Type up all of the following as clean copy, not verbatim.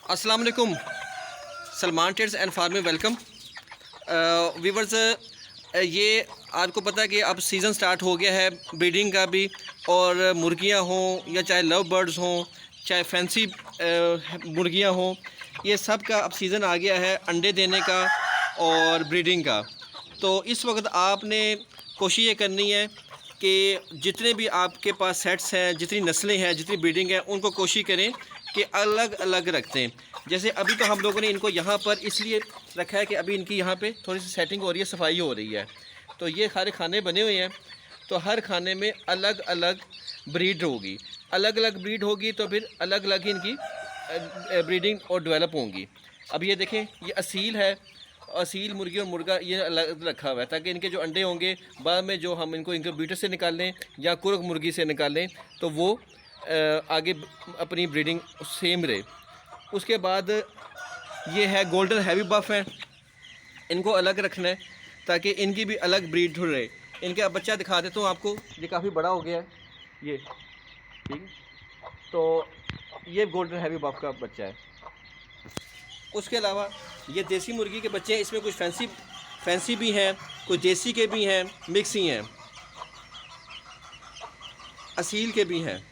अस्सलाम वालेकुम। Salman trades and farming welcome viewers. ये आपको पता है कि अब सीज़न स्टार्ट हो गया है ब्रीडिंग का भी, और मुर्गियां हों या चाहे लव बर्ड्स हों, चाहे फैंसी मुर्गियां हों, ये सब का अब सीज़न आ गया है अंडे देने का और ब्रीडिंग का। तो इस वक्त आपने कोशिश ये करनी है कि जितने भी आपके पास सेट्स हैं, जितनी नस्लें हैं, जितनी ब्रीडिंग है, उनको कोशिश करें कि अलग अलग रखते हैं। जैसे अभी तो हम लोगों ने इनको यहाँ पर इसलिए रखा है कि अभी इनकी यहाँ पे थोड़ी सी सेटिंग हो रही है, सफाई हो रही है। तो ये सारे खाने बने हुए हैं, तो हर खाने में अलग अलग ब्रीड होगी, अलग अलग ब्रीड होगी, तो फिर अलग अलग ही इनकी ब्रीडिंग और डेवलप होंगी। अब ये देखें, ये असील है, असील मुर्गी और मुर्गा ये अलग रखा हुआ है, ताकि इनके जो अंडे होंगे बाद में जो हम इनको इंक्यूबेटर से निकालें या कुरक मुर्गी से निकालें तो वो आगे अपनी ब्रीडिंग सेम रहे। उसके बाद ये है गोल्डन हैवी बफ है, इनको अलग रखना है ताकि इनकी भी अलग ब्रीड रहे। इनका बच्चा दिखा देता हूँ आपको, ये काफ़ी बड़ा हो गया है ये, ठीक है। तो ये गोल्डन हैवी बफ का बच्चा है। उसके अलावा ये देसी मुर्गी के बच्चे हैं, इसमें कुछ फैंसी भी हैं, कुछ देसी के भी हैं, मिक्स ही हैं, असील के भी हैं।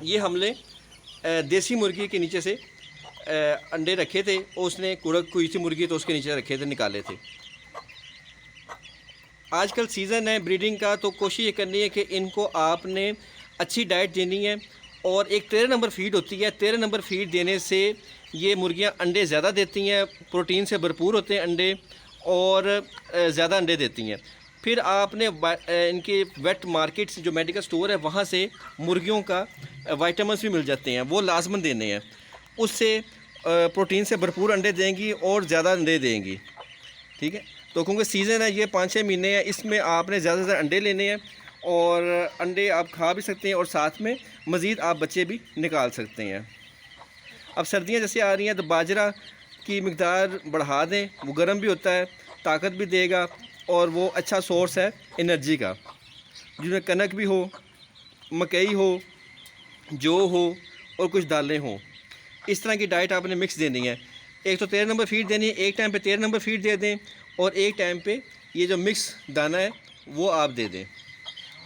ये हमने देसी मुर्गी के नीचे से अंडे रखे थे, और उसने कुड़क कोई सी मुर्गी तो उसके नीचे रखे थे, निकाले थे। आजकल सीज़न है ब्रीडिंग का, तो कोशिश ये करनी है कि इनको आपने अच्छी डाइट देनी है। और एक 13 नंबर फीड होती है, 13 नंबर फीड देने से ये मुर्गियां अंडे ज़्यादा देती हैं, प्रोटीन से भरपूर होते हैं अंडे, और ज़्यादा अंडे देती हैं। फिर आपने इनके वेट मार्केट्स जो मेडिकल स्टोर है वहाँ से मुर्गियों का विटामिन्स भी मिल जाते हैं, वो लाजमन देने हैं। उससे प्रोटीन से भरपूर अंडे देंगी और ज़्यादा अंडे देंगी, ठीक है। तो क्योंकि सीज़न है ये 5-6 महीने हैं, इसमें आपने ज़्यादा से ज़्यादा अंडे लेने हैं, और अंडे आप खा भी सकते हैं और साथ में मज़ीद आप बच्चे भी निकाल सकते हैं। अब सर्दियाँ जैसे आ रही हैं तो बाजरा की मिकदार बढ़ा दें, वो गर्म भी होता है, ताकत भी देगा, और वो अच्छा सोर्स है एनर्जी का। जिसमें कनक भी हो, मकई हो, जौ हो, और कुछ दालें हों। इस तरह की डाइट आपने मिक्स देनी है। एक तो 13 नंबर फीड देनी है, एक टाइम पे 13 नंबर फीड दे दें, और एक टाइम पे ये जो मिक्स दाना है वो आप दे दें।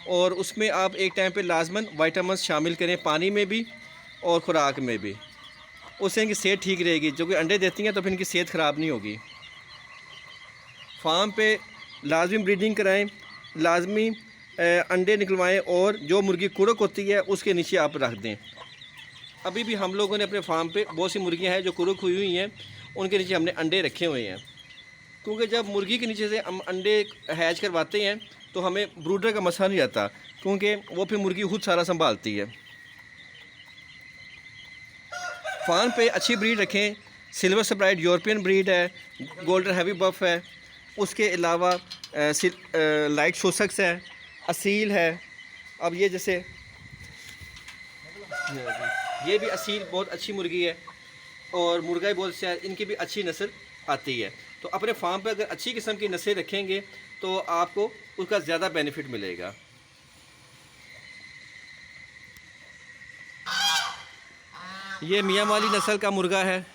और उसमें आप एक टाइम पे लाजमन विटामिन्स शामिल करें, पानी में भी और ख़ुराक में भी। उससे इनकी सेहत ठीक रहेगी। जो कि अंडे देती हैं तो फिर इनकी सेहत ख़राब नहीं होगी। फार्म पे लाजमी ब्रीडिंग कराएं, लाजमी अंडे निकलवाएं, और जो मुर्गी कुड़क होती है उसके नीचे आप रख दें। अभी भी हम लोगों ने अपने फार्म पे बहुत सी मुर्गियां हैं जो कुड़क हुई हैं, उनके नीचे हमने अंडे रखे हुए हैं। क्योंकि जब मुर्गी के नीचे से हम अंडे हैच करवाते हैं तो हमें ब्रूडर का मसला नहीं आता, क्योंकि वो फिर मुर्गी खुद सारा संभालती है। फार्म पे अच्छी ब्रीड रखें, सिल्वर स्प्राइट यूरोपियन ब्रीड है, गोल्डन हैवी बफ है, उसके अलावा लाइट शोसक्स है, असील है। अब ये जैसे ये भी असील बहुत अच्छी मुर्गी है, और मुर्गा भी बहुत अच्छा है, इनकी भी अच्छी नस्ल आती है। तो अपने फार्म पे अगर अच्छी किस्म की नस्लें रखेंगे तो आपको उसका ज़्यादा बेनिफिट मिलेगा। ये मियाँ वाली नस्ल का मुर्गा है,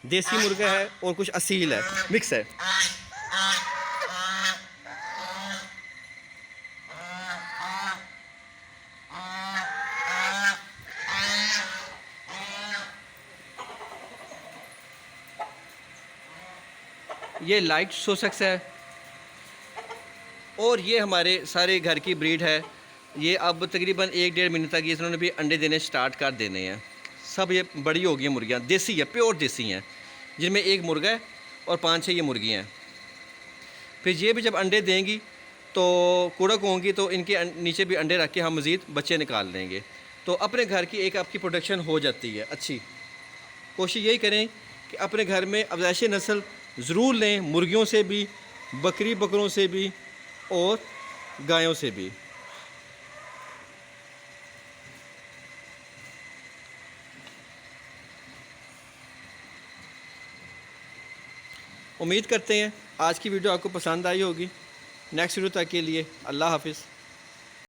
देसी मुर्गा है, और कुछ असील है, मिक्स है। ये लाइट सोसक्स है, और ये हमारे सारे घर की ब्रीड है। ये अब तकरीबन 1-1.5 महीने तक ये इन्होंने भी अंडे देने स्टार्ट कर देने हैं। सब ये बड़ी हो गई हैं मुर्गियाँ, देसी है, प्योर देसी हैं, जिनमें एक मुर्गा है और 5-6 ये मुर्गियाँ हैं। फिर ये भी जब अंडे देंगी तो कुड़क होंगी, तो इनके नीचे भी अंडे रख के हम मज़ीद बच्चे निकाल लेंगे। तो अपने घर की एक आपकी प्रोडक्शन हो जाती है अच्छी। कोशिश यही करें कि अपने घर में अफज़ाइशी नस्ल ज़रूर लें, मुर्गियों से भी, बकरी बकरों से भी, और गायों से भी। उम्मीद करते हैं आज की वीडियो आपको पसंद आई होगी। नेक्स्ट वीडियो तक के लिए अल्लाह हाफ़िज़।